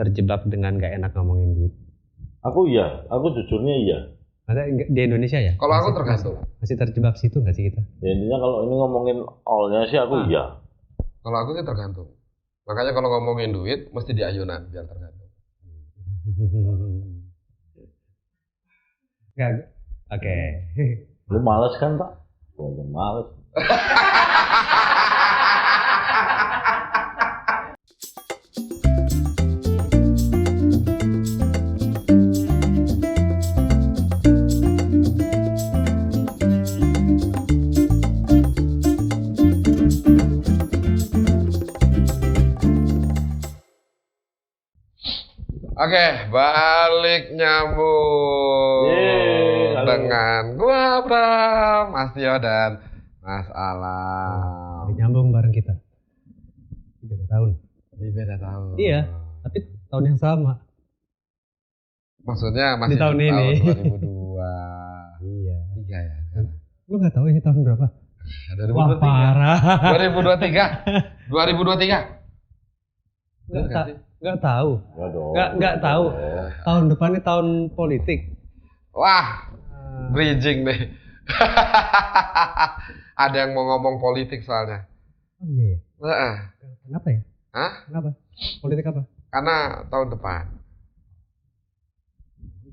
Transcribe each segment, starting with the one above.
terjebak dengan gak enak ngomongin duit? Aku jujurnya iya. Maksudnya di Indonesia ya? Kalau aku tergantung. Masih terjebak situ nggak sih kita? Ya, intinya kalau ini ngomongin all-nya sih aku iya. Kalau aku sih tergantung. Makanya kalau ngomongin duit mesti di ayunan biar tergantung. Nggak. Oke. Lu males kan, Pak? Gua aja males. Oke, balik nyambung dengan gua Bram, Mas Tio dan Mas Alam. Balik nyambung bareng kita. Beda tahun. Di beda tahun. Iya, tapi tahun yang sama. Maksudnya masih di tahun ini. 2002. Iya. 3 ya. Lu nggak tahu ini tahun berapa? 2023. Wah, parah. 2023. 2023. Nggak tahu. Nggak tahu. Tahun depannya tahun politik. Wah, bridging deh. Ada yang mau ngomong politik soalnya. Oh iya ya? Kenapa ya? Hah? Kenapa? Politik apa? Karena tahun depan.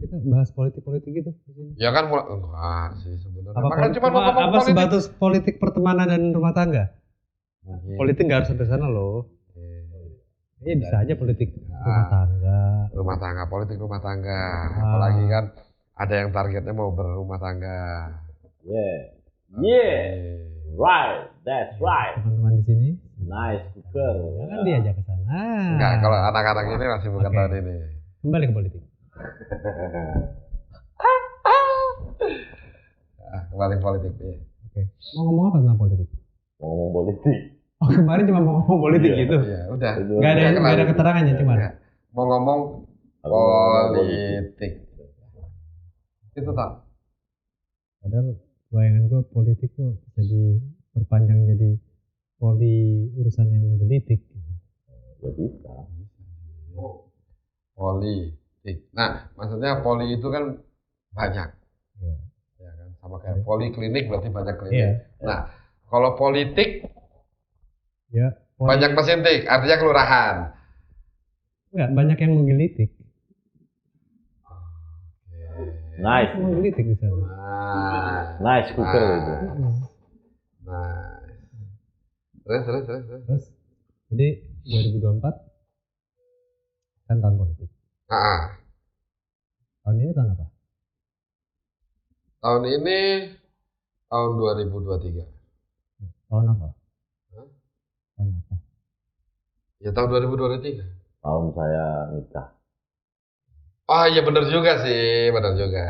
Kita bahas politik-politik gitu. Ya kan enggak sih sebenarnya. Apa, cuma ngomong politik. Sebatas politik pertemanan dan rumah tangga? Mungkin. Politik nggak harus sampai sana loh. Iya bisa aja politik rumah tangga. Rumah tangga, politik rumah tangga. Apalagi kan ada yang targetnya mau berumah tangga. Right, that's right. Teman-teman di sini. Nice cooker. Jangan diajak ke sana. Enggak, kalau anak-anak ini masih bukan tahun ini. Kembali ke politik. Kembali ke politik. Ya. Oke. Mau ngomong apa tentang politik? Mau ngomong politik. Oh kemarin cuma mau ngomong politik gitu. Iya, udah. Gak ada keterangannya cuma. Mau ngomong politik. Itu tak. Padahal bayangan gue politik tuh jadi berpanjang jadi urusan yang menggelitik. Ya bisa. Politik. Nah, maksudnya poli itu kan banyak. Iya. Ya kan, sama kayak poliklinik berarti banyak klinik. Iya. Nah, kalau politik ya, banyak mesin tik, artinya kelurahan. Enggak, banyak yang menggelitik. Nice. Menggelitik di sana. Nice cooker itu. Nah. Terus. Jadi 2024 kan tahun politik. Tahun ini tahun apa? Tahun ini tahun 2023. Tahun apa? Tahun apa? Ya tahun 2023. Tahun saya nikah. Oh iya benar juga sih, benar juga.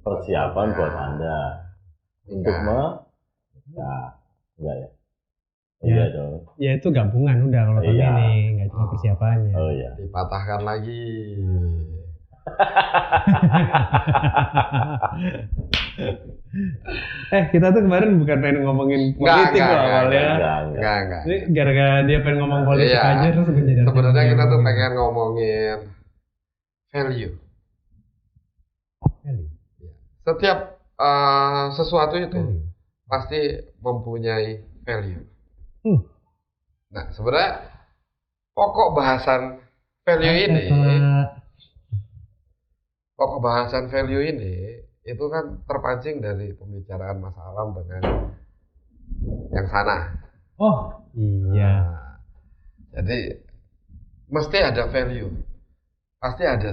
Persiapan buat Anda. Untuk enggak ya? Iya dong. Ya itu gabungan udah kalau tahun ini, nggak cuma persiapannya. Oh iya. Dipatahkan lagi. Kita tuh kemarin bukan pengen ngomongin politik loh awalnya. Enggak. Ini gara-gara dia pengen ngomong politik aja terus menjadi. Sebenarnya kita tuh pengen ngomongin value. Setiap sesuatu itu pasti mempunyai value. Nah, sebenarnya pokok bahasan value ini itu kan terpancing dari pembicaraan Mas Alam dengan yang sana. Oh iya. Jadi mesti ada value, pasti ada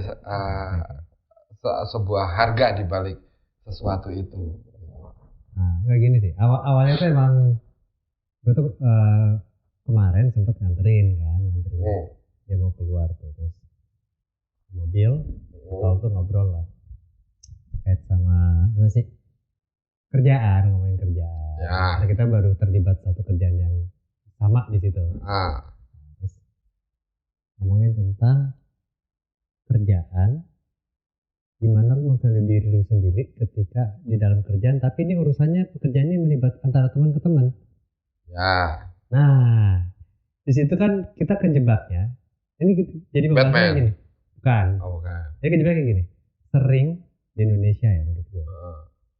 sebuah harga di balik sesuatu itu. Nah, kayak gini sih. Awalnya tuh emang gue tuh kemarin sempet nganterin. Dia mau keluar tuh terus mobil, tuh ngobrol lah. Terkait sama apa sih? Ngomongin kerjaan. Ya. Nah, kita baru terlibat satu kerjaan yang sama di situ. Terus ngomongin tentang kerjaan, gimana lu memvalue diri lu sendiri ketika di dalam kerjaan, tapi ini urusannya pekerjaan ini melibatkan antara teman ke teman. Ya. Nah, di Di situ kan kita kejebaknya. Ini jadi pembahasannya Batman. gini. Bukan. Oh bukan. Jadi kejebaknya gini. Sering di Indonesia ya menurut gue.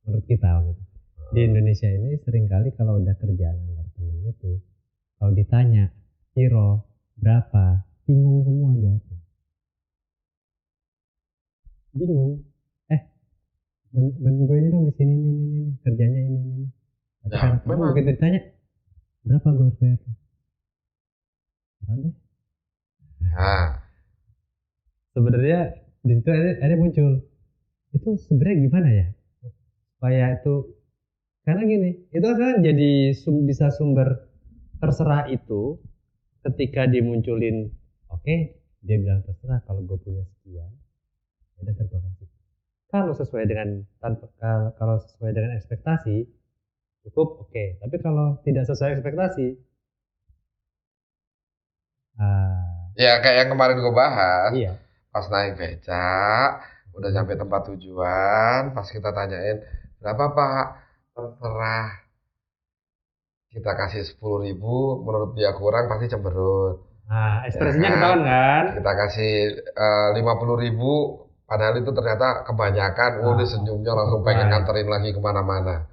Menurut kita gitu. Di Indonesia ini sering kali kalau udah kerjaan antar temen itu, kalau ditanya kiro berapa, bingung semua jawabnya. Bingung. Bantu gue ini dong di sini ini kerjanya ini. Ya, Tapi memang. begitu ditanya berapa gue harus bayar? Ada. Nah, Sebenarnya di situ ada muncul. Itu sebenarnya gimana ya? Supaya itu karena gini, itu kan jadi bisa sumber terserah itu ketika dimunculin. Oke, dia bilang terserah kalau gue punya sekian, ya udah gue kasih. Kalau sesuai dengan kalau sesuai dengan ekspektasi cukup oke. Tapi kalau tidak sesuai ekspektasi, ya kayak yang kemarin gue bahas, iya. pas naik becak, udah sampai tempat tujuan, pas kita tanyain berapa Pak, terserah. Kita kasih 10.000, menurut dia kurang pasti cemberut. Nah, ekspresinya Ya kan? ketahuan kan? Kita kasih 50.000, padahal itu ternyata kebanyakan. Dia senyumnya langsung pengen nganterin lagi kemana-mana.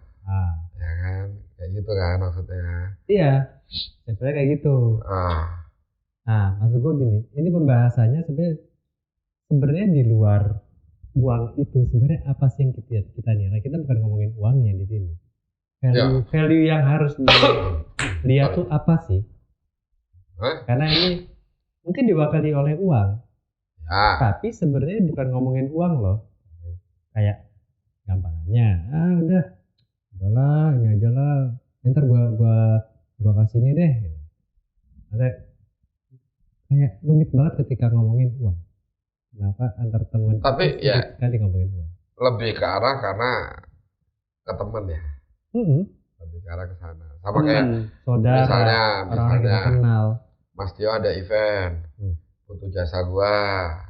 Ya kan, kayak gitu kan maksudnya. Iya, sebenarnya kayak gitu. Nah, maksud gue gini, ini pembahasannya sebenarnya di luar uang itu sebenarnya apa sih yang kita nilai? Kita bukan ngomongin uangnya di sini. Value yang harus dilihat tuh apa sih? Karena ini mungkin diwakili oleh uang. Tapi sebenarnya bukan ngomongin uang loh. Kayak gampangannya, udahlah ini aja lah. Ntar gua kasih ini deh. Kayak rumit banget ketika ngomongin uang. Kenapa antar teman? Tapi ya sekali ngomongin uang. Lebih ke arah karena ke temen ya. Lebih ke arah ke sana. Sama kayak saudara, misalnya kita kenal. Mas Tio ada event, butuh jasa gua.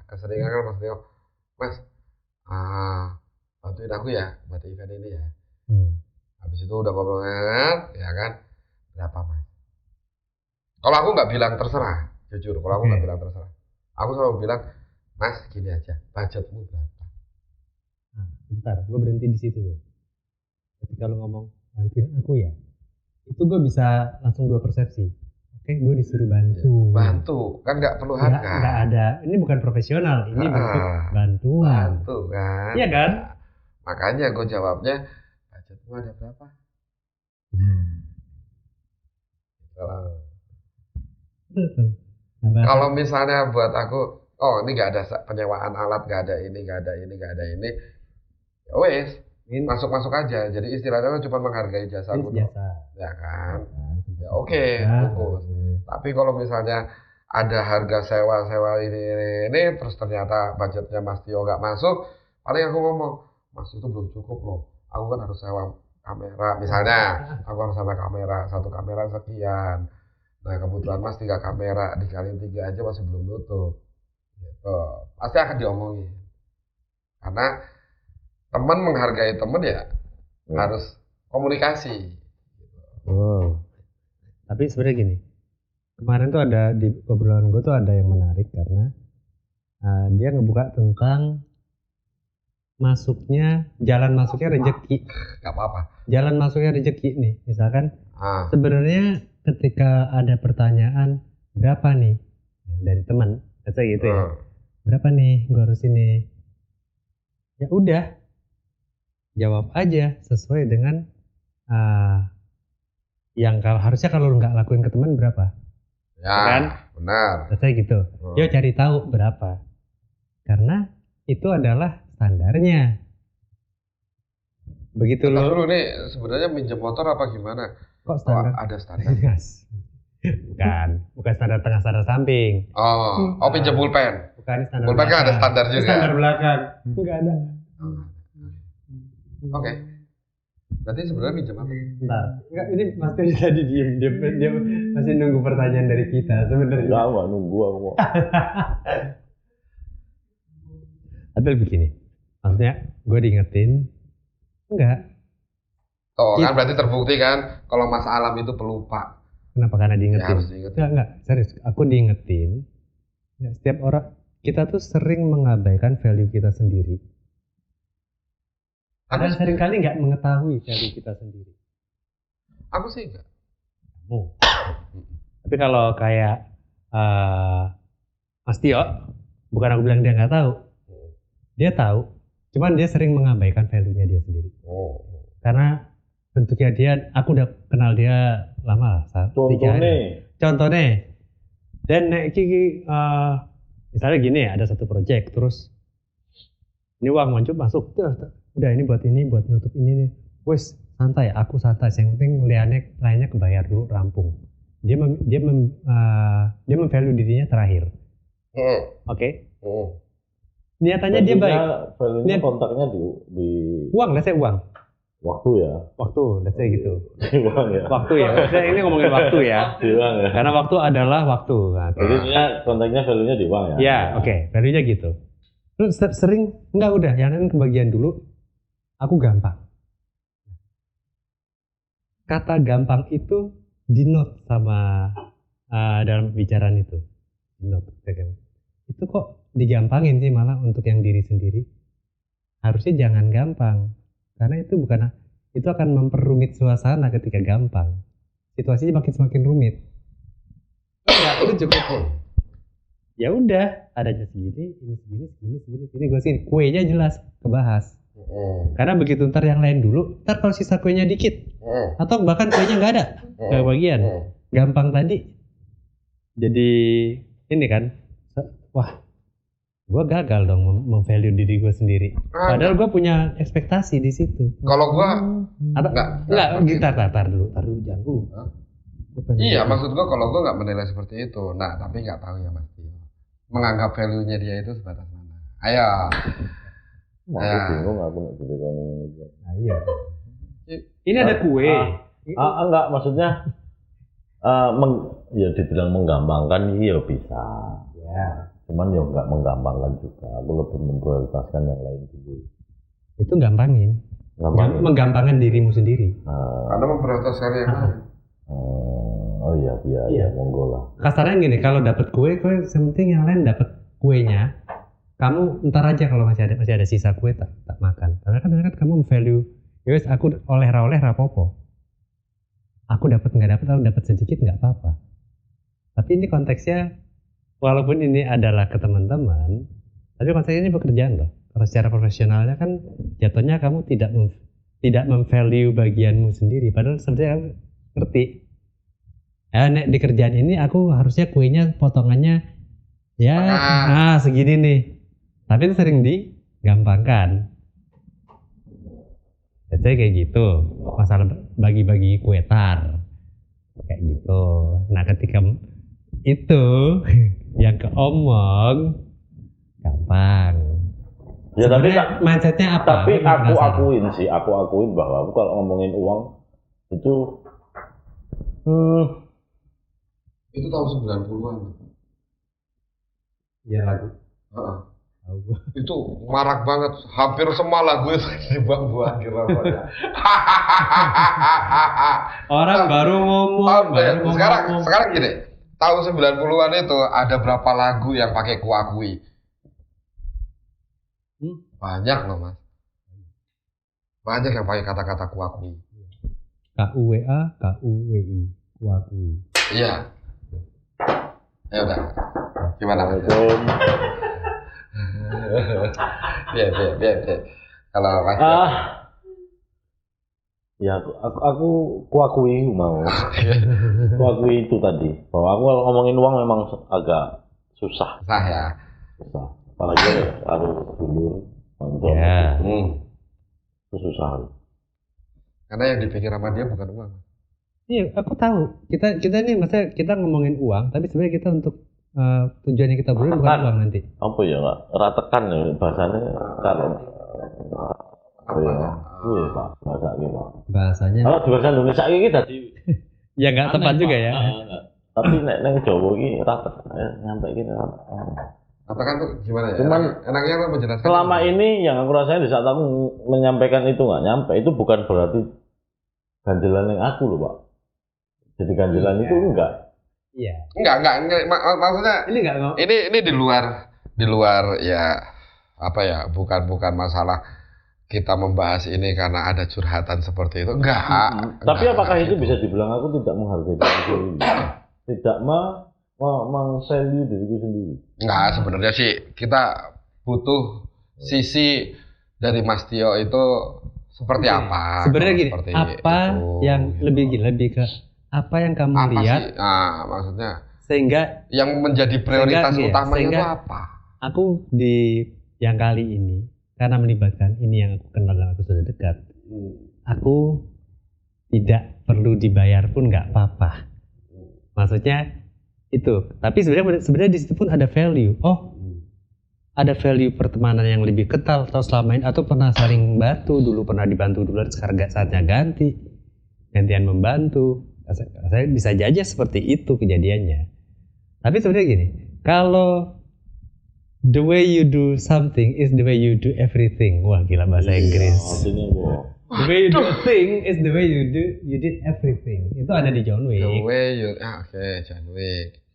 Keseringan kan Mas Tio, Mas, bantuin aku ya buat event ini ya. Habis itu udah ngobrol ya kan, berapa Mas? Kalau aku nggak bilang terserah, jujur. Kalau aku nggak bilang terserah, aku selalu bilang, Mas gini aja, budgetmu berapa? Bentar, gue berhenti di situ tuh. Ketika lo ngomong bantuin aku ya, itu gue bisa langsung dua persepsi. Oke, gue disuruh bantu. Bantu, kan nggak perlu harga. Nggak ada, ini bukan profesional, ini bentuk bantuan. Bantu kan? Iya kan? Makanya gue jawabnya, budgetmu ada berapa? Kalau misalnya buat aku, ini nggak ada penyewaan alat, nggak ada ini, ya wes, masuk aja. Jadi istilahnya cuma menghargai jasa aku, ya kan? Ya oke, bungkus. Tapi kalau misalnya ada harga sewa ini, terus ternyata budgetnya Mas Tio nggak masuk, paling aku ngomong, Mas itu belum cukup loh. Aku kan harus sewa kamera, misalnya, aku harus sewa kamera, satu kamera sekian. Nah kebutuhan Mas 3 kamera, dikaliin 3 aja masih belum nutup. Gitu. Pasti akan diomongin. Karena teman menghargai teman ya harus komunikasi. Tapi sebenarnya gini, kemarin tuh ada di obrolan gue tuh ada yang menarik karena dia ngebuka tentang jalan masuknya rezeki. Gak apa-apa. Jalan masuknya rezeki nih, misalkan sebenarnya ketika ada pertanyaan berapa nih dari teman, kayak gitu ya, berapa nih gue harus ini, ya udah jawab aja sesuai dengan yang harusnya kalau nggak lakuin ke teman berapa, ya kan? Benar. Kayak gitu. Yo cari tahu berapa, karena itu adalah standarnya. Begitu loh. Dulu nih sebenarnya minjem motor apa gimana? Kok standar? Ada standar. Bukan standar tengah, standar samping. Pinjam pulpen. Bukan standar. Pulpen kan ada standar juga. Standar belakang. Enggak ada. Oke. Berarti sebenarnya minjem apa? Bentar. Enggak, ini Mas Tiri tadi diem. Dia masih nunggu pertanyaan dari kita sebenarnya. Enggak nunggu aku mau. Tapi begini. Maksudnya gue diingetin. Enggak. Kan berarti terbukti kan kalau Mas Alam itu pelupa. Kenapa? Karena diingetin. Ya, harus diingetin. Enggak, serius. Aku diingetin. Ya, setiap orang kita tuh sering mengabaikan value kita sendiri. Dan seringkali nggak mengetahui value kita sendiri. Aku sih enggak. Kamu. Tapi kalau kayak Mas Tio, bukan aku bilang dia nggak tahu. Dia tahu. Cuman dia sering mengabaikan value-nya dia sendiri. Karena bentuknya dia, aku udah kenal dia lama lah. Contohnya. Dan misalnya gini, ada satu project, terus ini uang masuk, udah ini buat nutup ini nih. Wes santai, aku santai. Yang penting lainnya kebayar dulu, rampung. Dia memvalue dirinya terakhir. Oke. Niatannya dia baik. Value-nya kontaknya di uang, let's say uang. Waktu ya. Waktu, let's say gitu. Uang ya. Waktu ya. Saya ini ngomongin waktu ya. Di uang ya. Karena waktu adalah waktu. Nah, jadi kontaknya value-nya di uang ya. Ya, oke. Value-nya gitu. Terus sering enggak udah, yang lain kebagian dulu. Aku gampang. Kata gampang itu di-note sama dalam pembicaraan itu. Di-note. Itu kok digampangin sih malah untuk yang diri sendiri. Harusnya jangan gampang. Karena itu akan memperrumit suasana ketika gampang. Situasinya semakin rumit. Enggak, itu cukup. Ya udah, adanya segini, ini gue sini. Kuenya jelas kebahas. Karena begitu ntar yang lain dulu, ntar kalau sisa kuenya dikit, atau bahkan kuenya nggak ada, nggak bagian, gampang tadi. Jadi ini kan, wah, gue gagal dong memvalue diri gue sendiri. Padahal gue punya ekspektasi di situ. Kalau gue enggak, tar dulu, jangan dulu. Iya, maksud gue kalau gue nggak menilai seperti itu. Nah, tapi nggak tahu ya Mas Tio. Menganggap value-nya dia itu sebatas mana. Ayo. Aku bingung aku nak jadi koning ini. Nah, iya. Ini ada kue. Enggak, maksudnya ya dibilang menggampangkan iya bisa. Ya. Cuman ya enggak menggampangkan juga. Aku lebih memprioritaskan yang lain dulu. Itu gampangin. Menggampangkan dirimu sendiri. Karena memprioritaskan yang lain. Oh iya, monggo lah. Kasarnya gini, kalau dapat kue penting yang lain dapat kuenya. Kamu ntar aja kalau masih ada sisa kue tak makan. Karena kan kamu value, ya wes aku oleh rapopo. Aku dapat nggak dapat, aku dapat sedikit nggak apa-apa. Tapi ini konteksnya, walaupun ini adalah ke teman-teman, tapi konteksnya ini pekerjaan loh. Kalau secara profesionalnya kan jatuhnya kamu tidak memvalue bagianmu sendiri. Padahal sebenarnya kamu ngerti. Nek di kerjaan ini aku harusnya kuenya potongannya ya segini nih. Tapi itu sering digampangkan. Jadi kayak gitu. Masalah bagi-bagi kue tar. Kayak gitu. Nah ketika itu yang keomong gampang. Ya tapi mindsetnya apa? Tapi aku akuin bahwa aku kalau ngomongin uang itu tahun 90-an. Iya lagu. Itu marak banget, hampir semua lagu itu dibuat rasanya. Orang baru ngomong. Sekarang gini, tahun 90-an itu ada berapa lagu yang pakai kuakui? Banyak loh Mas. Banyak yang pakai kata-kata kuakui. KUWA, KUWI, kuakui. Iya. Ya udah. Gimana? Biar. Kalau Mas ya aku kuakui mau. Kuakui itu tadi. Bahwa aku kalau ngomongin uang memang agak susah. Susah ya. Susah. Apalagi harus dulur. Ya. Itu susah. Karena yang dipikir sama dia bukan uang. Iya, aku tahu. Kita nih maksudnya kita ngomongin uang, tapi sebenarnya kita untuk tujuannya kita bukan uang nanti. Apa ya nggak? Ratekan ya bahasanya kalau. Iya Pak, bahasa gitu. Bahasanya. Kalau di bahasa Indonesia ini tadi. Ya nggak tepat juga ya. Tapi neng Jawa ini ratek nyampe gitu. Katakan tuh gimana ya? Cuman enaknya kan menjelaskan. Selama ini yang aku rasain di saat aku menyampaikan itu nggak nyampe, itu bukan berarti ganjelan yang aku loh Pak. Jadi ganjilan itu enggak. Iya. Enggak. Maksudnya ini di luar ya apa ya? Bukan masalah kita membahas ini karena ada curhatan seperti itu. Enggak. Tapi apakah itu bisa dibilang aku tidak menghargai diriku sendiri? Tidak meng-value diriku sendiri? Enggak, sebenarnya sih kita butuh sisi dari Mas Tio itu seperti apa? Sebenarnya gini, apa itu, yang gitu. lebih ke apa yang kamu lihat? Maksudnya sehingga yang menjadi prioritas utamanya itu apa? Aku di yang kali ini karena melibatkan ini yang aku kenal dan aku sudah dekat, aku tidak perlu dibayar pun nggak apa-apa. Maksudnya itu. Tapi sebenarnya di situ pun ada value. Ada value pertemanan yang lebih kental atau selama ini atau pernah saling bantu dulu, pernah dibantu dulu, sekarang saatnya gantian membantu. Saya bisa aja seperti itu kejadiannya. Tapi sebenarnya gini, kalau the way you do something is the way you do everything. Wah, gila bahasa Inggris. The way you do a thing is the way you did everything. Itu ada di John Wick. The way you, John Wick.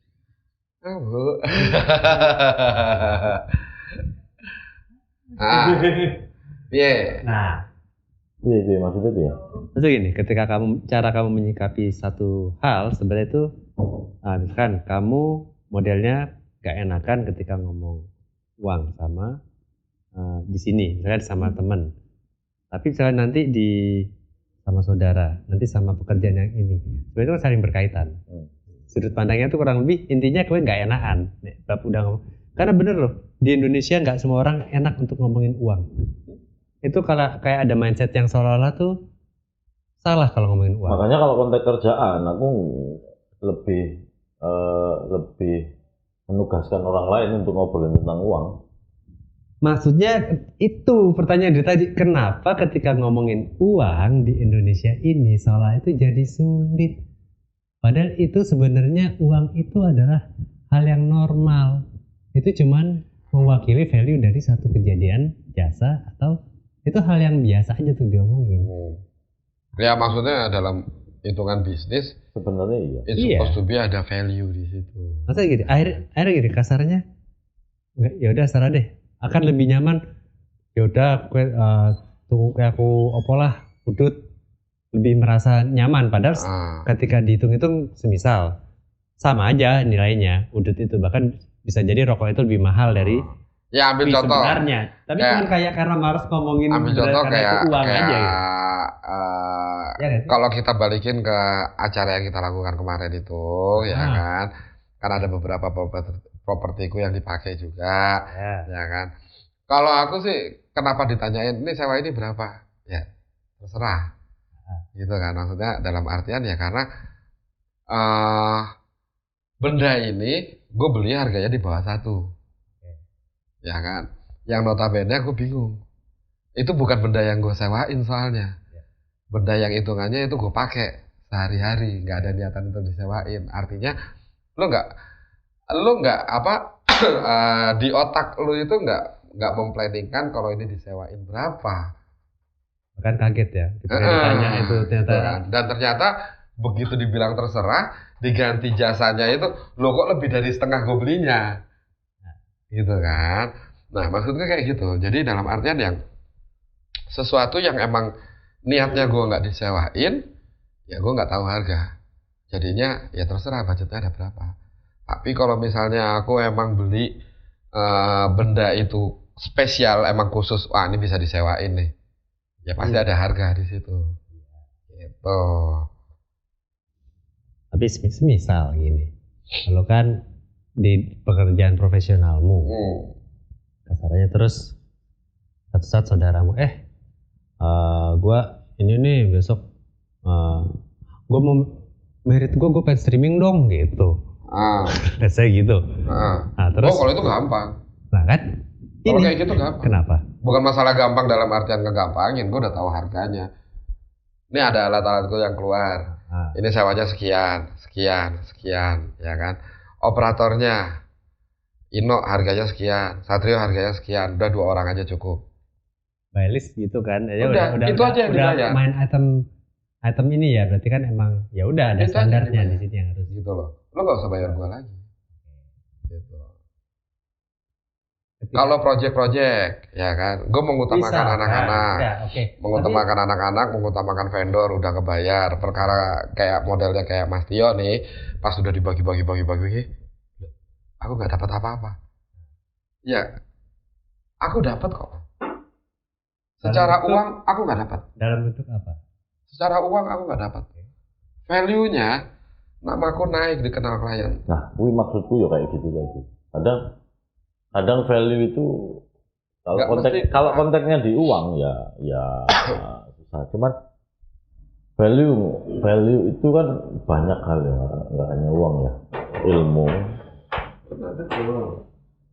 Bu. Maksudnya gini, ketika cara kamu menyikapi satu hal sebenarnya itu, misalkan kamu modelnya gak enakan ketika ngomong uang sama di sini, misalkan sama teman. Tapi misalkan nanti sama saudara, nanti sama pekerjaan yang ini, sebenarnya itu saling berkaitan. Sudut pandangnya tuh kurang lebih intinya kalian gak enakan. Karena bener loh, di Indonesia nggak semua orang enak untuk ngomongin uang. Itu kalau kayak ada mindset yang seolah-olah tuh salah kalau ngomongin uang. Makanya kalau konteks kerjaan aku lebih menugaskan orang lain untuk ngobrolin tentang uang. Maksudnya itu pertanyaan dari tadi, kenapa ketika ngomongin uang di Indonesia ini seolah itu jadi sulit? Padahal itu sebenarnya uang itu adalah hal yang normal. Itu cuman mewakili value dari satu kejadian jasa atau itu hal yang biasa aja tuh diomongin. Ya maksudnya dalam hitungan bisnis sebenarnya iya. It's supposed to be ada value di situ. Maksudnya gini, akhirnya gini kasarnya, ya udah salah deh. Akan lebih nyaman. Ya udah, tunggu kayak aku opolah, udut, lebih merasa nyaman. Padahal ketika dihitung-hitung semisal sama aja nilainya udut itu, bahkan bisa jadi rokok itu lebih mahal dari ya ambil contoh sebenarnya. Tapi cuma kayak karena malas ngomongin ambil contoh kayak uang aja gitu. Kalau kita balikin ke acara yang kita lakukan kemarin itu, ya kan, karena ada beberapa propertiku yang dipakai juga, ya kan. Kalau aku sih kenapa ditanyain ini sewa ini berapa, ya terserah, gitu kan. Maksudnya dalam artian ya karena benda ini gue beli harganya di bawah 1, ya kan. Yang notabene gue bingung, itu bukan benda yang gue sewain soalnya, benda yang hitungannya itu gue pakai sehari-hari, nggak ada niatan untuk disewain. Artinya lo nggak di otak lo itu nggak memplanningkan kalau ini disewain berapa. Kan kaget ya, ditanya itu ternyata. Dan ternyata begitu dibilang terserah, diganti jasanya itu, lo kok lebih dari setengah gue belinya, gitu kan. Nah maksudnya kayak gitu. Jadi dalam artian yang sesuatu yang emang niatnya gue nggak disewain, ya gue nggak tahu harga. Jadinya ya terserah budgetnya ada berapa. Tapi kalau misalnya aku emang beli benda itu spesial, emang khusus, wah ini bisa disewain nih, ya pasti ada harga di situ. Gitu. Tapi misal gini, kalau kan di pekerjaan profesionalmu, kasarnya terus satu saat saudaramu, gue ini nih besok, gue mau merit gue pengen streaming dong gitu. Saya gitu. Nah, terus. Kalau itu gampang. Nah kan? Kalau kayak gitu gampang. Kenapa? Bukan masalah gampang dalam artian ngegampangin, gue udah tahu harganya. Ini ada alat-alatku yang keluar. Ini sewanya sekian, ya kan. Operatornya, Ino harganya sekian, Satrio harganya sekian, udah 2 orang aja cukup. By list gitu kan? Udah itu aja yang dibayar. Main item ini ya berarti kan emang ya udah ada standarnya di sini yang harus gitu loh. Lo nggak usah bayar gua lagi. Gitu. Kalau project ya kan, gue mengutamakan anak-anak, mengutamakan anak-anak, mengutamakan vendor, udah kebayar. Perkara kayak modelnya kayak Mas Tio nih, pas udah dibagi-bagi, aku nggak dapat apa-apa. Ya, aku dapat kok. Secara uang aku nggak dapat. Dalam bentuk apa? Secara uang aku nggak dapat. Value-nya, namaku naik dikenal klien. Nah, maksudku ya kayak gitu tadi. Kadang value itu kalau konteksnya di uang ya susah. Cuman value itu kan banyak hal ya, nggak hanya uang ya, ilmu.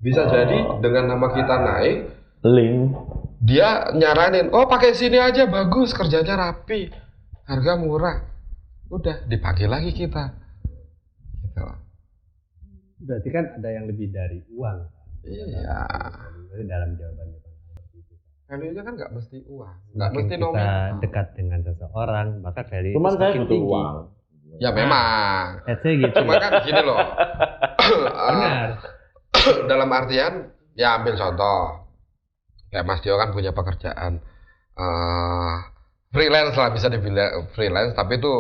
Bisa jadi dengan nama kita naik, link, dia nyaranin, oh pakai sini aja bagus, kerjanya rapi, harga murah, udah dipakai lagi kita. Gitu. Berarti kan ada yang lebih dari uang. Iya. Dalam jawabannya seperti itu. Value-nya kan nggak mesti uang, nggak mesti nominal. Kita dekat dengan seseorang, maka value cuman itu saya semakin butuh tinggi. Uang. Ya memang. Gitu. Cuma kan gini loh. Benar. Dalam artian, ya ambil contoh. Kayak Mas Tio kan punya pekerjaan freelance lah, bisa dibilang freelance, tapi itu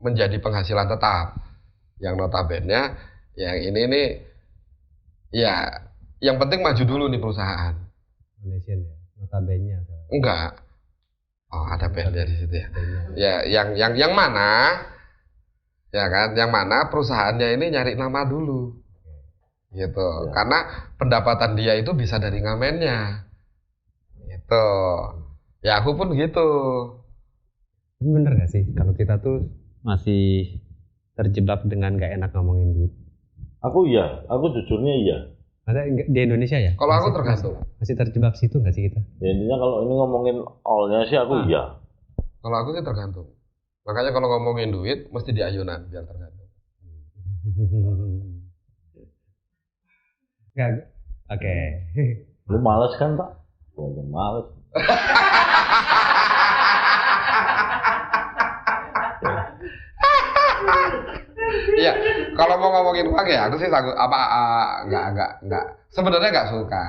menjadi penghasilan tetap. Yang notabene yang ini nih, ya yang penting maju dulu nih perusahaan. Malaysia ya, notabene. Enggak. Oh, ada band di situ ya. Ya, yang mana? Ya kan, yang mana perusahaannya ini nyari nama dulu. Gitu. Ya. Karena pendapatan dia itu bisa dari ngamennya. Gitu. Ya aku pun gitu. Bener gak sih kalau kita tuh masih terjebak dengan gak enak ngomongin duit? Aku jujurnya iya. Ada di Indonesia ya? Kalau aku tergantung. Masih terjebak situ nggak sih kita? Ya, intinya kalau ini ngomongin all-nya sih aku iya. Kalau aku sih tergantung. Makanya kalau ngomongin duit mesti di ayunan biar tergantung. Oke. Lu males kan, Pak? Gua aja males. Iya, kalau mau ngomongin uang ya aku sih sanggup enggak. Sebenarnya enggak suka,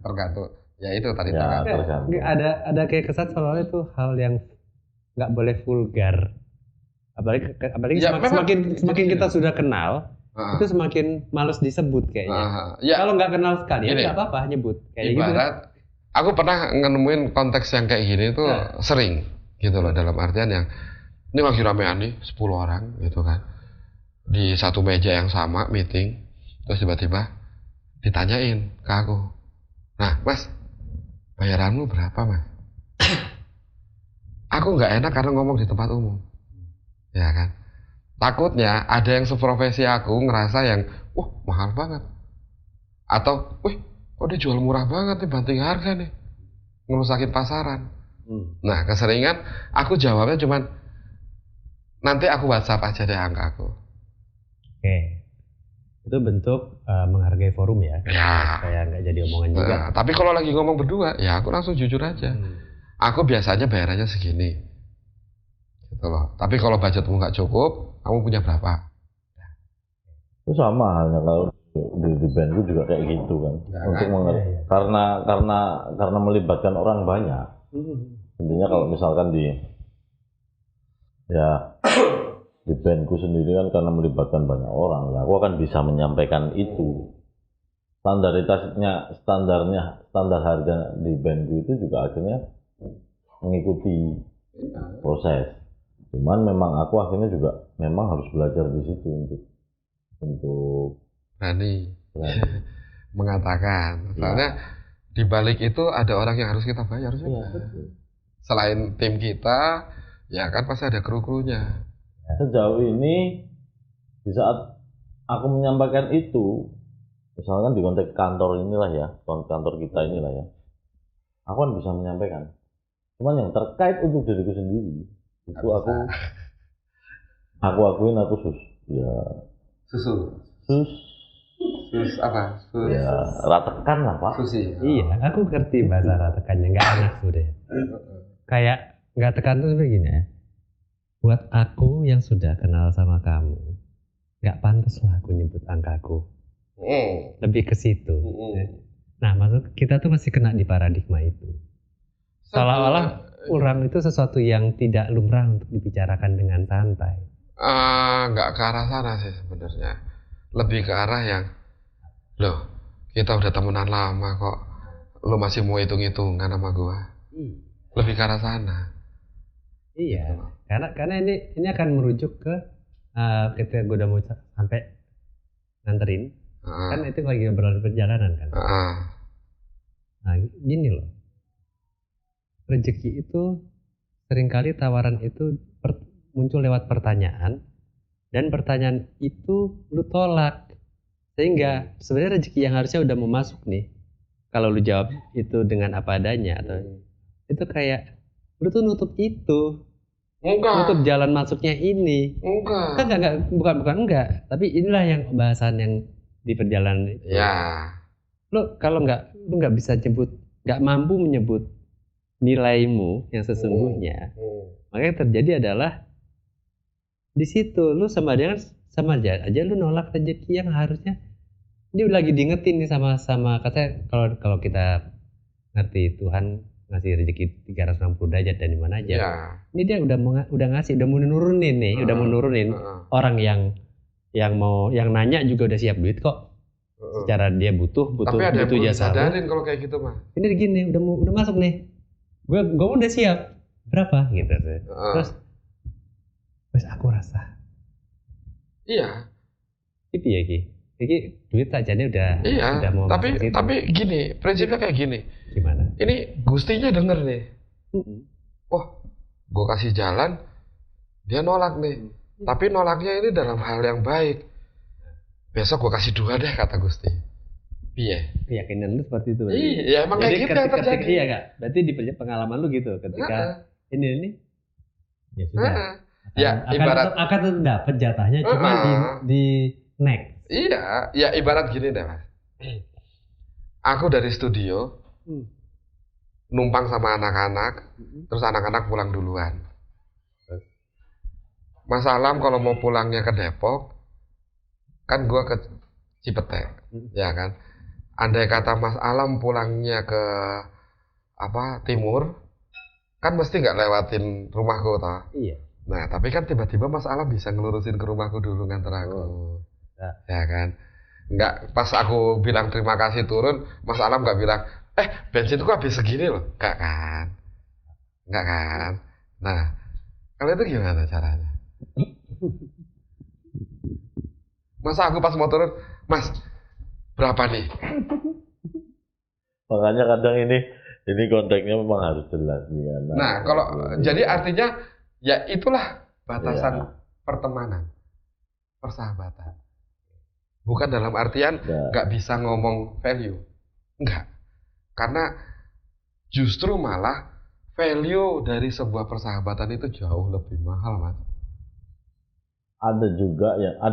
tergantung. Ya itu tadi ya, tergantung. Ada kayak kesan soalnya itu hal yang nggak boleh vulgar. Apalagi ya, semakin kita sudah kenal, itu semakin males disebut kayaknya. Ya. Kalau nggak kenal sekali ya nggak apa-apa nyebut. Kayak ibarat, gitu. Aku pernah nemuin konteks yang kayak gini itu sering gitu loh, dalam artian yang ini lagi ramean nih 10 orang gitu kan. Di satu meja yang sama meeting, terus tiba-tiba ditanyain ke aku, nah Mas, bayaranmu berapa Mas? Aku nggak enak karena ngomong di tempat umum, ya kan? Takutnya ada yang seprofesi aku ngerasa yang, mahal banget, atau, kok dia jual murah banget nih, banting harga nih, ngerusakin pasaran. Nah keseringan aku jawabnya cuman, nanti aku WhatsApp aja deh angka aku. Oke, itu bentuk menghargai forum ya, supaya nggak jadi omongan juga. Tapi kalau lagi ngomong berdua, ya aku langsung jujur aja. Aku biasanya bayarannya segini, gitu loh. Tapi kalau budgetmu nggak cukup, kamu punya berapa? Itu sama halnya kalau di bandku juga kayak gitu kan. Untuk karena melibatkan orang banyak. Intinya kalau misalkan di bandku sendiri kan karena melibatkan banyak orang, ya aku akan bisa menyampaikan itu. Standar harga di bandku itu juga akhirnya mengikuti proses. Cuman memang aku akhirnya juga memang harus belajar di situ untuk berani mengatakan. Soalnya di balik itu ada orang yang harus kita bayar juga. Selain tim kita, ya kan pasti ada kru-krunya. Sejauh ini di saat aku menyampaikan itu, misalkan di konteks kantor inilah ya, kantor kita inilah ya, aku kan bisa menyampaikan. Cuman yang terkait untuk diriku sendiri itu aku akuin aku sus apa? Ya ratekan lah Pak. Susi. Iya, aku ngerti bahasa ratekannya, nggak enak sudah. Kayak nggak tekan tuh begini ya. buat aku yang sudah kenal sama kamu, nggak pantas lah aku nyebut angkaku. Lebih ke situ. Nah, maksud kita tuh masih kena di paradigma itu. Seolah-olah orang itu sesuatu yang tidak lumrah untuk dibicarakan dengan santai. Nggak ke arah sana sih sebenarnya. Lebih ke arah yang, loh, kita udah temenan lama kok, lo masih mau hitung-hitungan sama gua. Lebih ke arah sana. Iya, gitu. karena ini akan merujuk ke ketika gue udah mau sampai nganterin, kan itu lagi berlalu perjalanan kan. Nah, gini loh, rezeki itu seringkali tawaran itu muncul lewat pertanyaan, dan pertanyaan itu lu tolak, sehingga sebenarnya rezeki yang harusnya udah mau masuk nih, kalau lu jawab itu dengan apa adanya atau itu kayak lu tuh nutup itu. Nutup jalan masuknya ini. Enggak. Bukan enggak. Tapi inilah yang bahasan yang di perjalanan itu. Ya. Lu kalau lu nggak bisa nggak mampu menyebut nilaimu yang sesungguhnya. Makanya terjadi adalah di situ lu sama aja lu nolak rezeki yang harusnya dia lagi diingetin nih sama katanya kalau kita ngerti Tuhan ngasih rezeki 360 derajat dan di mana aja. Ya. Ini dia udah ngasih, udah mau nurunin nih, orang yang nanya juga udah siap duit kok. Secara dia butuh tapi ada butuh yang jasa. sadarin kalau kayak gitu mah. Ini gini, udah masuk nih. Gue udah siap. Berapa gitu sih. Terus aku rasa. Iya. Itu ya Ki. Jadi duit sajanya udah mau tapi gini, prinsipnya kayak gini. Gimana? Ini Gustinya denger nih. Wah, gue kasih jalan, dia nolak nih. Tapi nolaknya ini dalam hal yang baik. Besok gue kasih 2 deh kata Gusti. Iya. Keyakinan lu seperti itu. Iya, emang kayak gitu yang terjadi. Iya Kak. Berarti di pengalaman lu gitu ketika ini ya sudah. Akan tetap dapat jatahnya cuma di next. Iya, ya ibarat gini deh Mas. Aku dari studio numpang sama anak-anak, terus anak-anak pulang duluan. Mas Alam kalau mau pulangnya ke Depok, kan gua ke Cipete, ya kan. Andai kata Mas Alam pulangnya ke timur, kan mesti nggak lewatin rumahku toh. Iya. Nah, tapi kan tiba-tiba Mas Alam bisa ngelurusin ke rumahku dulu nganter aku. Ya kan. Nggak, pas aku bilang terima kasih turun, Mas Alam nggak bilang, bensin kok habis segini loh. Nggak kan. Nah, kalau itu gimana caranya? Masa aku pas mau turun, Mas, berapa nih? Makanya kadang ini konteksnya memang harus jelas. Nah, kalau jadi artinya ya itulah batasan pertemanan, persahabatan. Bukan dalam artian nggak bisa ngomong value, enggak. Karena justru malah value dari sebuah persahabatan itu jauh lebih mahal, Mas. Ada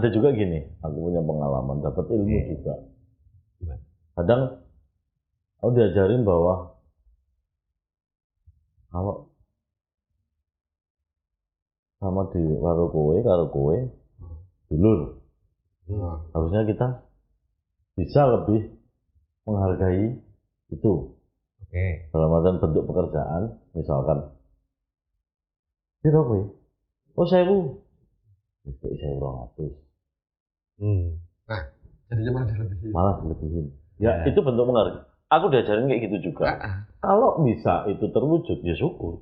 juga gini, aku punya pengalaman, dapat ilmu juga. Kadang aku diajarin bahwa kalau sama di karo kowe dulur. Harusnya kita bisa lebih menghargai itu. Dalam artian bentuk pekerjaan, misalkan piro kowe? Oh 1.000. Wis 1.200. Nah, jadinya malah dilebihin. Ya, itu bentuk menghargai. Aku diajarin kayak gitu juga. Kalau bisa itu terwujud, ya syukur.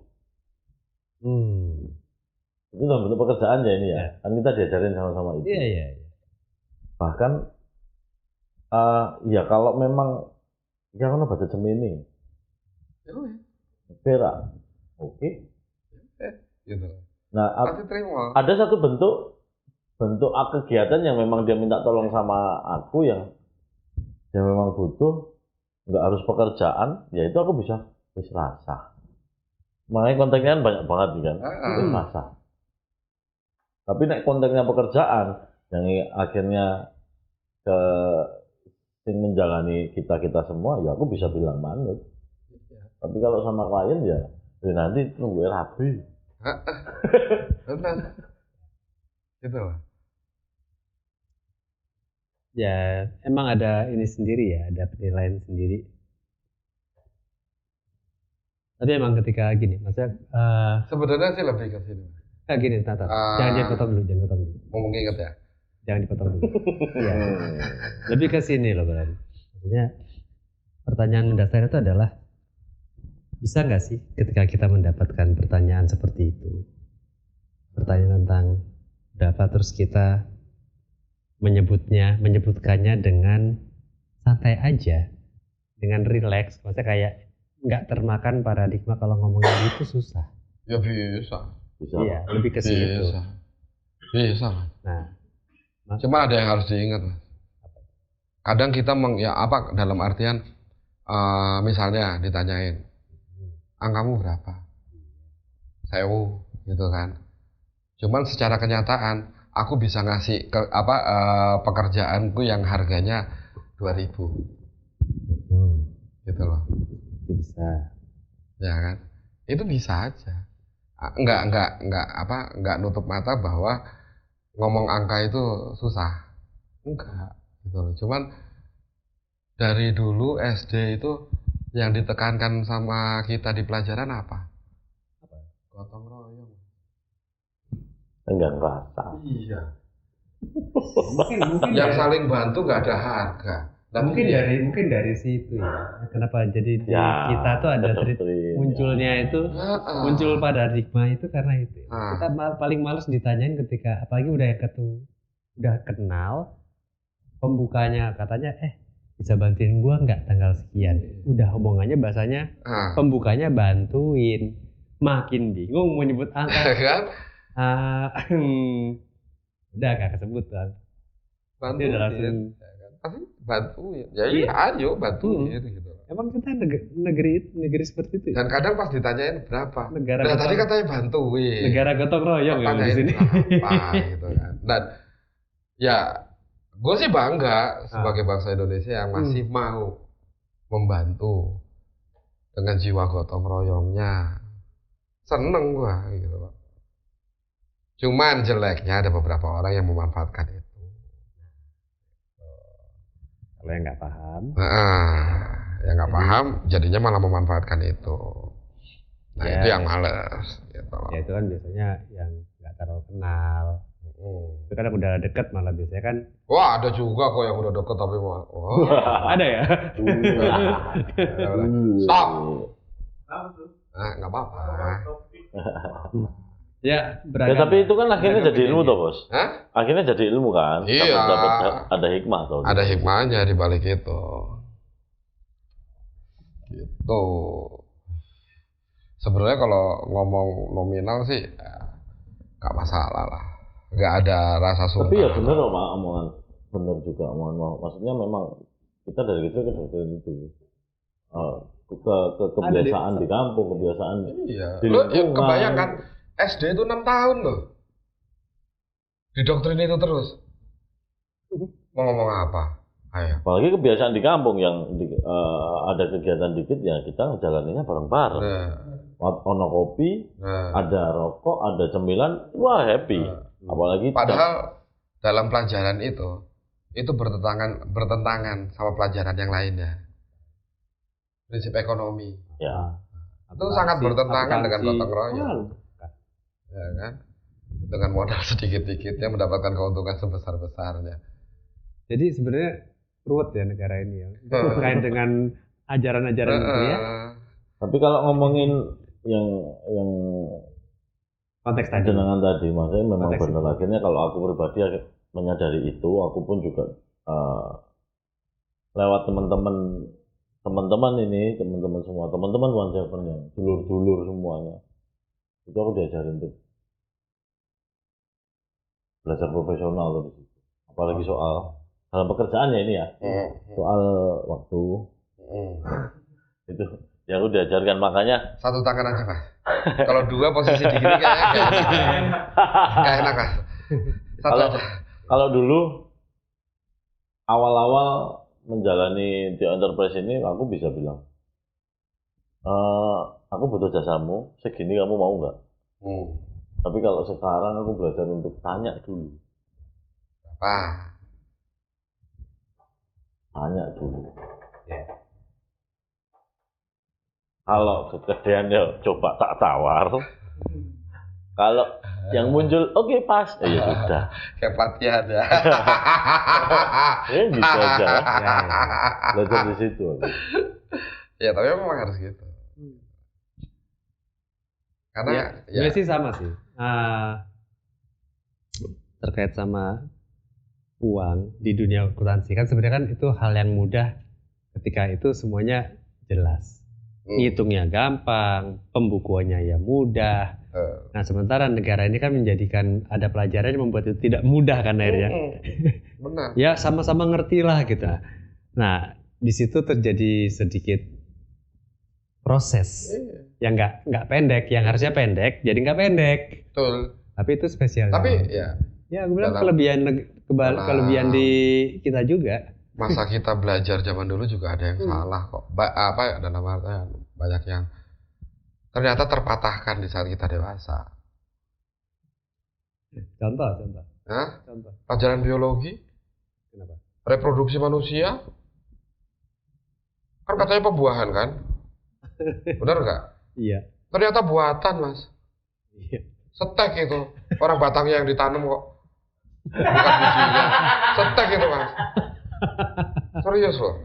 Itu dalam bentuk pekerjaan ya ini ya. Kan kita diajarin sama-sama itu. Iya. Bahkan ya kalau memang ya kan baca Gemini. Vera. Oke. Gitu. Nah, ada satu bentuk kegiatan yang memang dia minta tolong sama aku yang dia memang butuh, nggak harus pekerjaan, ya itu aku bisa wis rasa. Makanya kontennya kan banyak banget kan, wis rasa. Tapi nek kontennya pekerjaan yang akhirnya ke menjalani kita semua, ya aku bisa bilang manut. Tapi kalau sama klien ya nanti nunggu rapi. Benar. Gitu loh. Ya, emang ada ini sendiri ya, ada penilaian sendiri. Tapi emang ketika gini, maksudnya sebenarnya sih lebih ke sini. Gini, Tata. Jangan dipotong dulu. Mau mengingat ya? Jangan dipotong dulu. Iya. Lebih ke sini loh, Bran. Maksudnya pertanyaan mendasar itu adalah bisa nggak sih ketika kita mendapatkan pertanyaan seperti itu, pertanyaan tentang berapa, terus kita menyebutkannya dengan santai aja, dengan relax, maksudnya kayak nggak termakan paradigma kalau ngomongin itu susah. Ya bisa. Iya, lebih ke situ. Bisa. Nah, cuma ada yang harus diingat, Mas. Kadang kita dalam artian misalnya ditanyain, angkamu berapa? 1000 gitu kan. Cuman secara kenyataan aku bisa ngasih pekerjaanku yang harganya 2000. Gitu loh. Itu bisa. Ya kan? Itu bisa aja. Enggak nutup mata bahwa ngomong angka itu susah. Enggak, gitu loh. Cuman dari dulu SD itu yang ditekankan sama kita di pelajaran apa? Gotong royong. Enggak ngerasa. Iya. mungkin yang saling bantu nggak ada harga. Nah, mungkin dari situ ya. Kenapa jadi kita tuh ada munculnya itu muncul paradigma itu karena itu. Kita paling males ditanyain ketika apalagi udah kenal, pembukanya katanya bisa bantuin gua nggak tanggal sekian. Udah omongannya bahasanya pembukanya bantuin. Makin bingung mau nyebut angka kan? Udah gak kesebut kan. Bantuin. Bantuin. Ya iya, ayo bantuin gitu. Emang kita negeri seperti itu. Dan kadang pas ditanyain berapa? Tadi katanya bantuin. Negara gotong royong ya di sini. Apa gitu kan. Dan ya gue sih bangga sebagai bangsa Indonesia yang masih mau membantu dengan jiwa gotong royongnya. Seneng gue gitu loh. Cuman jeleknya ada beberapa orang yang memanfaatkan itu. Kalau yang nggak paham, yang nggak paham jadinya malah memanfaatkan itu. Nah itu yang males. Gitu. Ya itu kan biasanya yang nggak terlalu kenal. Itu kan udah deket malah biasanya kan. Wah ada juga kok yang udah deket tapi ada ya. Stop. Nggak apa-apa. Ya, tapi itu kan akhirnya jadi ilmu toh, Bos. Hah? Akhirnya jadi ilmu kan? Iya. Ada hikmah toh. Ada hikmahnya di balik itu. Gitu. Sebenarnya kalau ngomong nominal sih nggak masalah lah. Nggak ada rasa sungkan. Tapi ya bener loh, omongan. Bener juga omongan. Maksudnya memang kita dari kecil kan seperti itu. Kebiasaan di kampung, kebiasaan di lingkungan. Kebayang kan? SD itu 6 tahun loh. Didoktrin itu terus. Mau ngomong apa? Ayo. Apalagi kebiasaan di kampung yang ada kegiatan dikit ya kita ngejalaninnya bareng-bareng. Ono kopi, ada rokok, ada cemilan, wah happy. Apalagi padahal dalam pelajaran itu bertentangan sama pelajaran yang lainnya. Prinsip ekonomi. Ya. Itu sangat bertentangan dengan gotong royong. Ya kan? Dengan modal sedikit-dikitnya mendapatkan keuntungan sebesar-besarnya. Jadi sebenarnya ruwet ya negara ini ya. Terkait dengan ajaran-ajaran itu ya. Tapi kalau ngomongin yang konteks tadi jenengan tadi, maksudnya memang benar. Akhirnya kalau aku pribadi menyadari itu, aku pun juga lewat teman-teman ini, teman-teman semua, teman-teman One Seven yang dulur-dulur semuanya. Itu aku diajarin tuh belajar profesional tuh di situ. Apalagi soal dalam pekerjaan ya ini ya, soal waktu itu ya aku diajarkan, makanya satu tangan aja Mas. Kalau dua posisi di gini kayak enak Mas. Kalau dulu awal-awal menjalani di enterprise ini aku bisa bilang aku butuh jasamu, segini kamu mau nggak? Tapi kalau sekarang aku belajar untuk tanya dulu. Apa? Tanya dulu. Ya. Kalau kegedean ya coba tak tawar. Kalau yang muncul oke pas, ya sudah. Kayak pelatihan ya. Ya bisa aja. Ya. Belajar di situ. Ya tapi memang harus gitu. Karena ya sih sama sih. Terkait sama uang di dunia akuntansi kan sebenarnya kan itu hal yang mudah ketika itu semuanya jelas. Ngitungnya gampang, pembukuannya ya mudah. Nah sementara negara ini kan menjadikan ada pelajaran yang membuat itu tidak mudah kan akhirnya. Benar. Ya sama-sama ngerti lah kita. Nah di situ terjadi sedikit proses yang nggak pendek, yang harusnya pendek jadi nggak pendek. Betul. Tapi itu spesial. Tapi ya aku bilang kelebihan di kita juga. Masa kita belajar zaman dulu juga ada yang salah kok. Dalam artian banyak yang ternyata terpatahkan di saat kita dewasa. Contoh. Contoh. Pelajaran biologi. Kenapa? Reproduksi manusia. Kan katanya pembuahan kan? Benar nggak? Iya. Ternyata buatan, Mas. Iya. Setek itu. Orang batangnya yang ditanam kok. Bukan bijinya. Setek itu, Mas. Serius loh.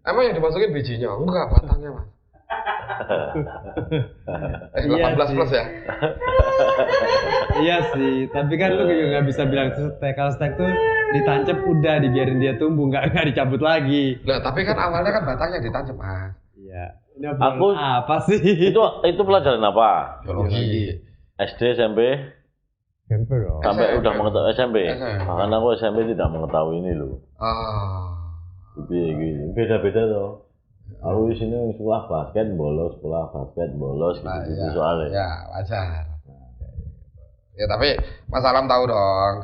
Emang yang dimasukin bijinya? Enggak, batangnya, Mas. 18 plus ya? Iya sih, tapi kan lu juga nggak bisa bilang setek. Kalau setek tuh ditancap udah dibiarin dia tumbuh, nggak dicabut lagi. Lah tapi kan awalnya kan batangnya ditancap, Mas. Iya. Ini apa sih? Itu pelajaran apa? Biologi. SD, SMP? SMP dong. Sampai udah mengetahui SMP. Karena aku SMP tidak mengetahui ini loh. Beda-beda loh. Aku di sini sekolah basket bolos gitu soalnya. Ya wajar. Ya tapi Mas Alam tahu dong.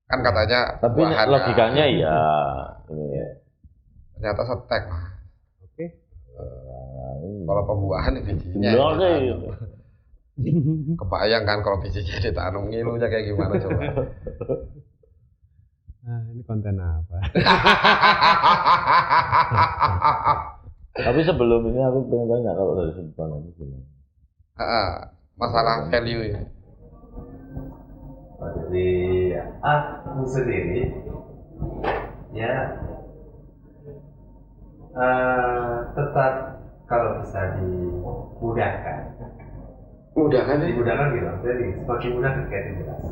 Kan katanya. Tapi logikanya ya. Ternyata setek, Mas. Oke. Kalau pembuahan bijinya. Kebayang kan kalau bijinya ditanam, ngilunya kayak gimana coba? Nah, ini konten apa? Tapi sebelum ini aku pengen tanya kalau dari sudut pandang itu masalah value ini. Jadi aku sendiri ya tetap kalau bisa dimudahkan gitu, jadi semakin mudah ketika jelas.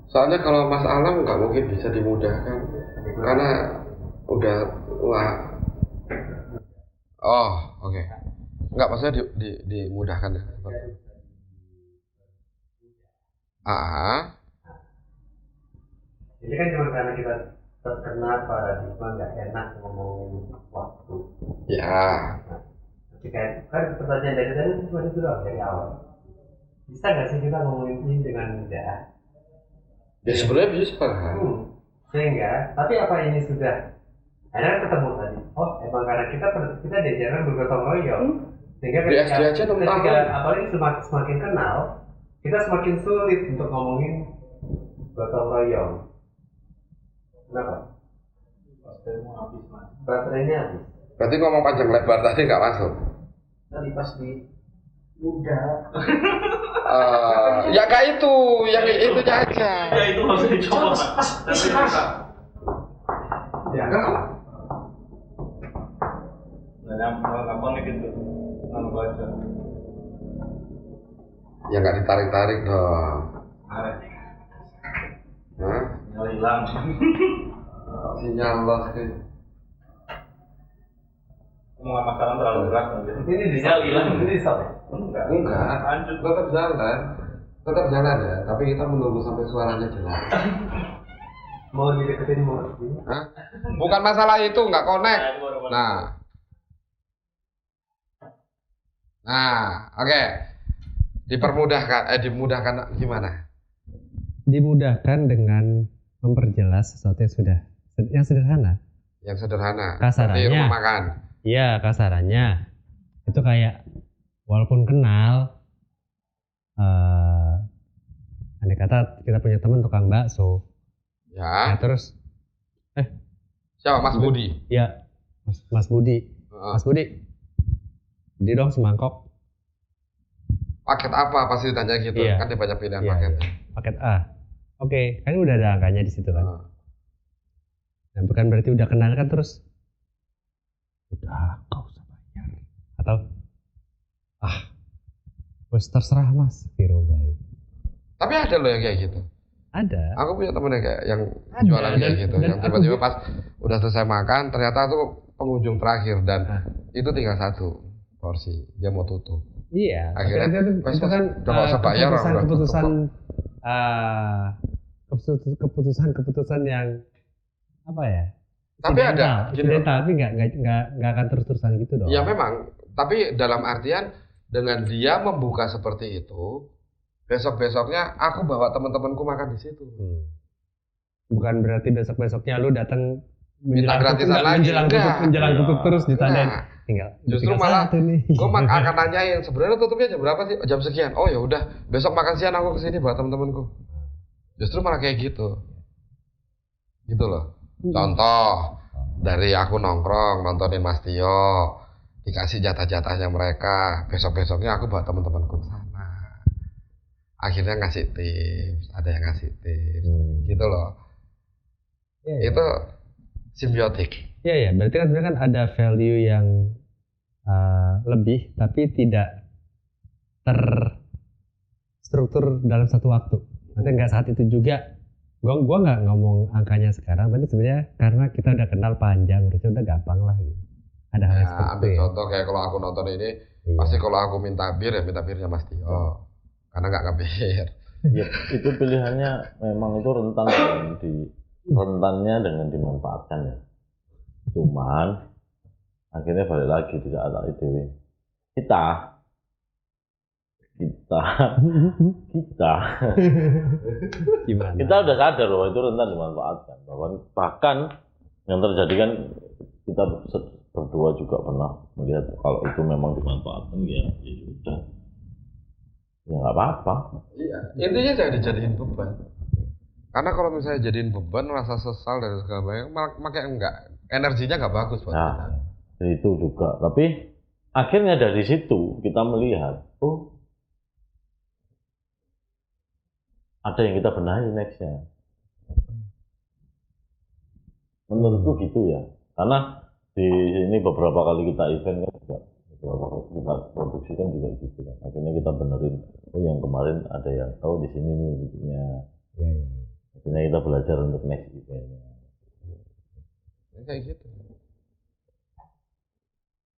Soalnya kalau Mas Alam nggak mungkin bisa dimudahkan karena udah oke. Nggak, maksudnya dimudahkan ya. Ini kan cuma karena kita terkena paradigma nggak enak ngomongin waktu. Ya. Ketika kan pertanyaan dari tadi cuma itu doang dari awal. Bisa nggak sih kita ngomongin ini dengan mudah? Ya sebenarnya bisa kan. Sehingga, tapi apa ini sudah? Akhirnya ketemu tadi. Oh, emang karena kita diajarkan bergotong royong. Sehingga ketika apalagi semakin kenal, kita semakin sulit untuk ngomongin gotong royong. Kenapa? Baterainya habis. Berarti ngomong panjang lebar tadi nggak masuk? Tadi pas di muda. Ya kayak itu, yang itu aja. Ya itu harus dicoba. Ya. Gampang gitu. Nggak baca. Ya nggak ditarik-tarik dong. Sinyal hilang. Sinyal loss sih. Ngomong masalah terlalu berat. Ini sinyal hilang, ini stop. Enggak. Tetap jalan ya. Tapi kita menunggu sampai suaranya jelas. Mau dideketin mau? Bukan masalah itu, nggak connect. Nah, oke. Dimudahkan gimana? Dimudahkan dengan memperjelas sesuatu yang sederhana. Yang sederhana. Kasarannya. Seperti rumah makan. Iya, kasarannya itu kayak walaupun kenal andai kata kita punya teman tukang bakso. Ya. Nah, terus siapa Mas Budi? Ya, Mas Budi. Mas Budi, beli dong semangkok. Paket apa? Pasti ditanya gitu. Iya. Kan dia banyak pilihan Iya, paket. iya. Paket A. Oke, kan udah ada angkanya di situ kan. Nah, bukan berarti udah kenal kan terus udah kau usah bayar. Atau wes terserah Mas, Viro baik. Tapi ada loh yang kayak gitu. Ada. Aku punya temen yang kayak yang Ada, jualan kayak gitu. dan Yang tiba-tiba pas udah selesai makan, ternyata tuh pengunjung terakhir dan itu tinggal 1 porsi. Dia mau tutup. Iya. Akhirnya itu kan udah nggak usah bayar, keputusan yang apa ya? Tapi ada tapi nggak akan terus-terusan gitu dong. Ya memang, tapi dalam artian dengan dia membuka seperti itu, besok-besoknya aku bawa teman-temanku makan di situ. Bukan berarti besok-besoknya lu datang menjelang tutup terus ditandain. Justru malah gue akan nanyain sebenarnya tutupnya jam berapa sih? Jam sekian. Oh ya udah, besok makan siang aku kesini buat teman-temanku. Justru malah kayak gitu. Gitu loh. Contoh dari aku nongkrong nontonin Mas Tio, dikasih jatah-jatahnya mereka, besok-besoknya aku bawa teman-temanku ke sana. Akhirnya ngasih tips, ada yang ngasih tips, gitu loh. Ya. Itu simbiotik. Iya, berarti kan sebenarnya kan ada value yang lebih tapi tidak terstruktur dalam satu waktu. Maksudnya nggak saat itu juga. Gua nggak ngomong angkanya sekarang, tapi sebenarnya karena kita udah kenal panjang, harusnya udah gampang lah gitu. Ada hal seperti itu. Ambil contoh kayak kalau aku nonton ini, pasti kalau aku minta bir ya minta birnya Mas Tio, karena nggak ngebir. Ya, itu pilihannya memang itu rentannya dengan dimanfaatkan ya. Cuman akhirnya balik lagi di saat itu kita gimana? Kita udah sadar bahwa itu rentan dimanfaatkan. Bahkan yang terjadi kan kita berdua juga pernah melihat kalau itu memang dimanfaatkan ya sudah, ya nggak apa-apa. Iya, intinya jangan dijadiin beban. Karena kalau misalnya jadiin beban, rasa sesal dan segala macam, makanya enggak, energinya nggak bagus buat kita. Itu juga. Tapi akhirnya dari situ kita melihat, ada yang kita benahi nextnya. Menurutku gitu ya. Karena di sini beberapa kali kita event kan juga, beberapa kali kita produksi kan juga gitu kan. Akhirnya kita benerin, yang kemarin ada yang di sini nih titiknya. Akhirnya kita belajar untuk next eventnya. Kayak gitu.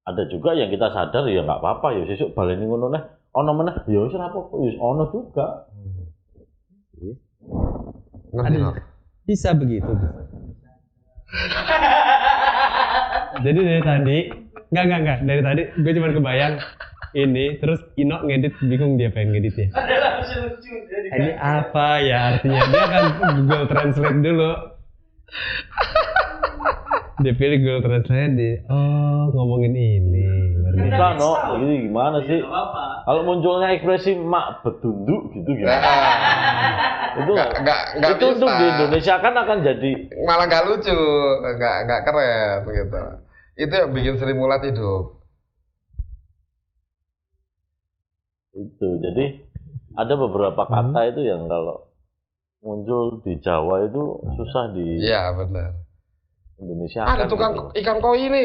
Ada juga yang kita sadar ya nggak apa-apa ya sesuk baleni ngono neh ono meneh ya wis ora apa-apa ya ono juga. Bisa begitu. Jadi dari tadi enggak dari tadi gue cuma kebayang ini terus Ino ngedit bingung dia pengen ngedit ya. Ini apa ya artinya? Dia akan Google Translate dulu. Dia pilih Google Translate ngomongin ini. Bisa ini gimana sih? Kalau munculnya ekspresi mak betunduk gitu gimana? Itu nggak itu untuk di Indonesia kan akan jadi malah nggak lucu, nggak keren gitu. Itu yang bikin Sri Mulat hidup. Itu jadi ada beberapa kata itu yang kalau muncul di Jawa itu susah di. Iya benar. Indonesia ada tukang gitu. Ikan koi ini.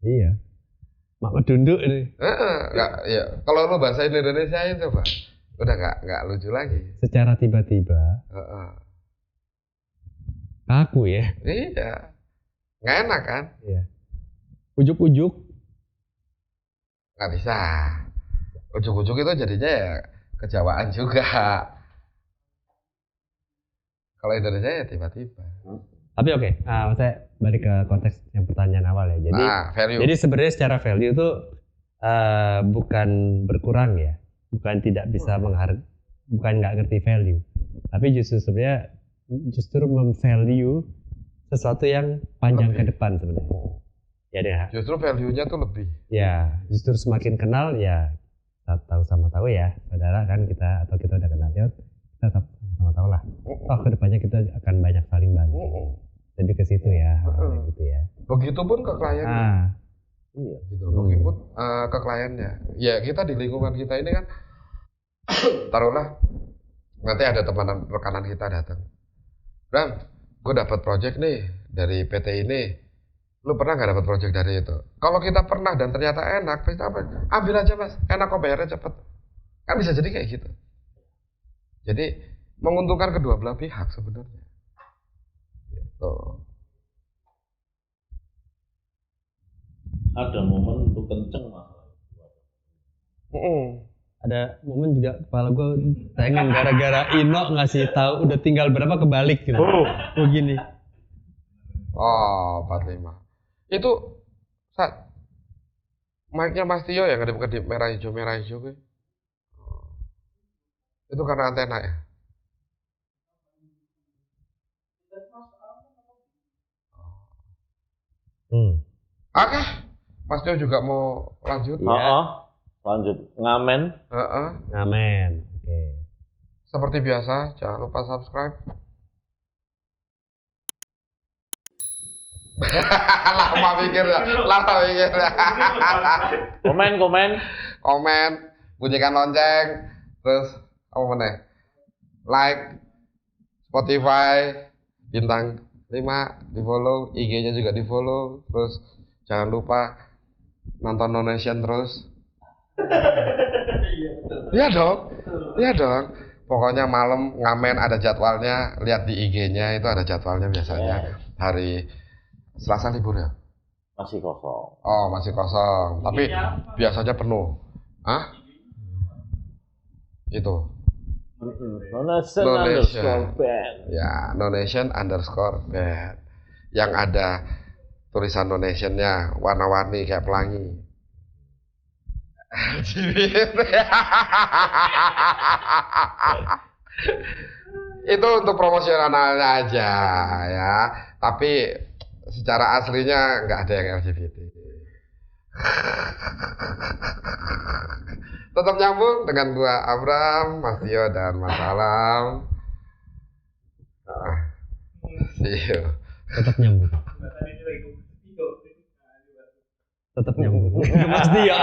Iya. Mak bedunduk ini. Ya. Kalau lo bahasa Indonesia itu coba, udah nggak lucu lagi. Secara tiba-tiba. Kaku ya. Iya. Nggak enak kan? Iya. Ujuk-ujuk. Nggak bisa. Ujuk-ujuk itu jadinya ya kejawaan juga. Kalau Indonesia ya tiba-tiba. Tapi oke, saya balik ke konteks yang pertanyaan awal ya. Jadi sebenarnya secara value itu bukan berkurang ya, bukan tidak bisa bukan nggak ngerti value, tapi justru sebenarnya memvalue sesuatu yang panjang ke depan sebenarnya. Ya deh. Justru value-nya tuh lebih. Ya, justru semakin kenal ya sama tahu ya saudara kan kita atau kita udah kenal kita tetap sama tahu lah. Oh kedepannya kita akan banyak saling bantu. Lebih ke situ ya, gitu ya. Begitupun ke kliennya. Iya, gitu. Begitupun ke kliennya. Ya kita di lingkungan kita ini kan, taruhlah nanti ada teman rekanan kita datang. Bram, gue dapat project nih dari PT ini. Lu pernah nggak dapat project dari itu? Kalau kita pernah dan ternyata enak, pasti apa? Ambil aja mas, enak kok bayarnya cepet. Kan bisa jadi kayak gitu. Jadi menguntungkan kedua belah pihak sebenarnya. Gitu. Ada momen untuk kenceng mas. Ada momen juga kepala gue pengen gara-gara Ino ngasih tahu udah tinggal berapa kebalik gitu. Begini. Oh, 45. Itu saat mic-nya Mas Tio yang kedip-kedip merah hijau gitu. Itu karena antena ya? Oke. Mas Tio juga mau lanjut? Lanjut. Ngamen. Ngamen. Oke. Seperti biasa, jangan lupa subscribe. lama mikirnya. Komen, bunyikan lonceng, terus apa mana? Like, Spotify, bintang 5 di follow, IG-nya juga di follow, terus jangan lupa nonton donation terus. Iya dong. Pokoknya malam ngamen ada jadwalnya, lihat di IG-nya itu ada jadwalnya biasanya hari Selasa libur ya? Masih kosong. Oh, masih kosong. Tapi biasanya penuh. Hah? Itu. Donation_band. Ya, donation_band. Yang ada tulisan donationnya warna-warni kayak pelangi. Itu untuk promosionalnya aja ya. Tapi secara aslinya nggak ada yang LGBT. Tetap nyambung dengan gua Abram, Mas Tio dan Mas Alam. See you. Tetap nyambung. Mas Tio.